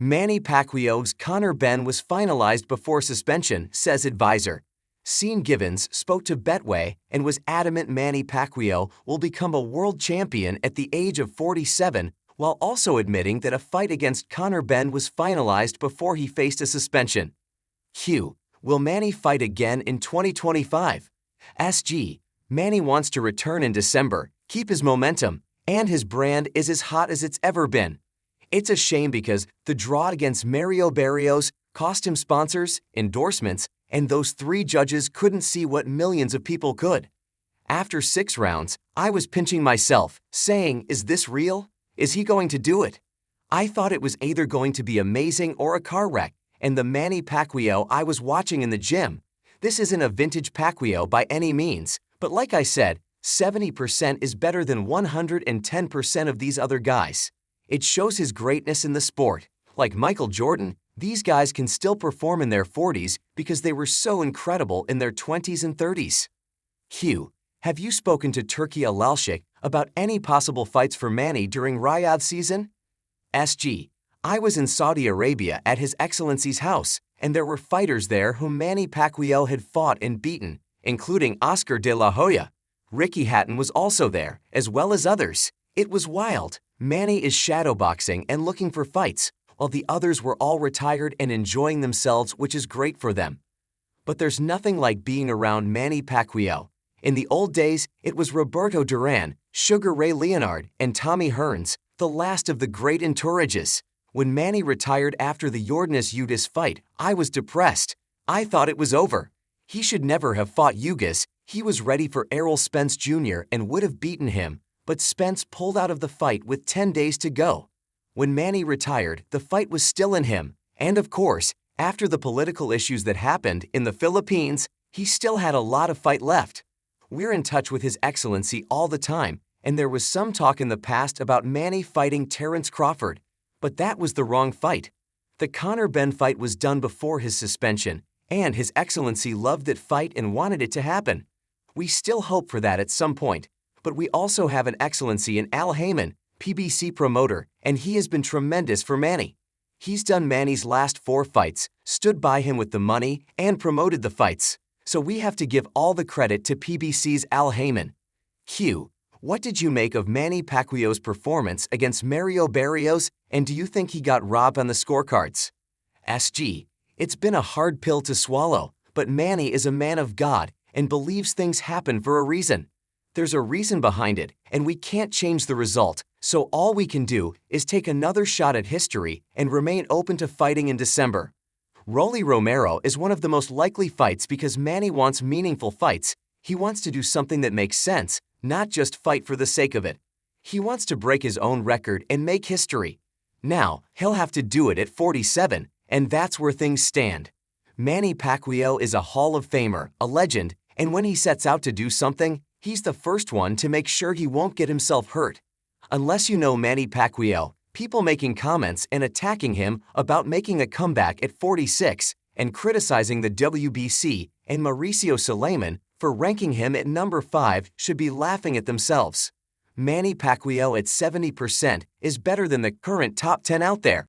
Manny Pacquiao's Conor Benn was finalized before suspension, says advisor. Gibbons spoke to Betway and was adamant Manny Pacquiao will become a world champion at the age of 47, while also admitting that a fight against Conor Benn was finalized before he faced a suspension. Q. Will Manny fight again in 2025? SG. Manny wants to return in December, keep his momentum, and his brand is as hot as it's ever been. It's a shame because the draw against Mario Barrios cost him sponsors, endorsements, and those 3 judges couldn't see what millions of people could. After 6 rounds, I was pinching myself, saying, is this real? Is he going to do it? I thought it was either going to be amazing or a car wreck, and the Manny Pacquiao I was watching in the gym. This isn't a vintage Pacquiao by any means, but like I said, 70% is better than 110% of these other guys. It shows his greatness in the sport. Like Michael Jordan, these guys can still perform in their 40s because they were so incredible in their 20s and 30s. Q. Have you spoken to Turki Alalshik about any possible fights for Manny during Riyadh season? SG. I was in Saudi Arabia at His Excellency's house, and there were fighters there whom Manny Pacquiao had fought and beaten, including Oscar de la Hoya. Ricky Hatton was also there, as well as others. It was wild. Manny is shadowboxing and looking for fights, while the others were all retired and enjoying themselves, which is great for them. But there's nothing like being around Manny Pacquiao. In the old days, it was Roberto Duran, Sugar Ray Leonard, and Tommy Hearns, the last of the great entourages. When Manny retired after the Yordenis Udis fight, I was depressed. I thought it was over. He should never have fought Ugis. He was ready for Errol Spence Jr. and would have beaten him, but Spence pulled out of the fight with 10 days to go. When Manny retired, the fight was still in him, and of course, after the political issues that happened in the Philippines, he still had a lot of fight left. We're in touch with His Excellency all the time, and there was some talk in the past about Manny fighting Terence Crawford, but that was the wrong fight. The Conor Benn fight was done before his suspension, and His Excellency loved that fight and wanted it to happen. We still hope for that at some point, but we also have an Excellency in Al Heyman, PBC promoter, and he has been tremendous for Manny. He's done Manny's last 4 fights, stood by him with the money, and promoted the fights. So we have to give all the credit to PBC's Al Heyman. Q. What did you make of Manny Pacquiao's performance against Mario Barrios, and do you think he got robbed on the scorecards? SG. It's been a hard pill to swallow, but Manny is a man of God and believes things happen for a reason. There's a reason behind it, and we can't change the result, so all we can do is take another shot at history and remain open to fighting in December. Rolly Romero is one of the most likely fights because Manny wants meaningful fights. He wants to do something that makes sense, not just fight for the sake of it. He wants to break his own record and make history. Now, he'll have to do it at 47, and that's where things stand. Manny Pacquiao is a Hall of Famer, a legend, and when he sets out to do something, he's the first one to make sure he won't get himself hurt. Unless you know Manny Pacquiao, people making comments and attacking him about making a comeback at 46 and criticizing the WBC and Mauricio Suleiman for ranking him at number 5 should be laughing at themselves. Manny Pacquiao at 70% is better than the current top 10 out there.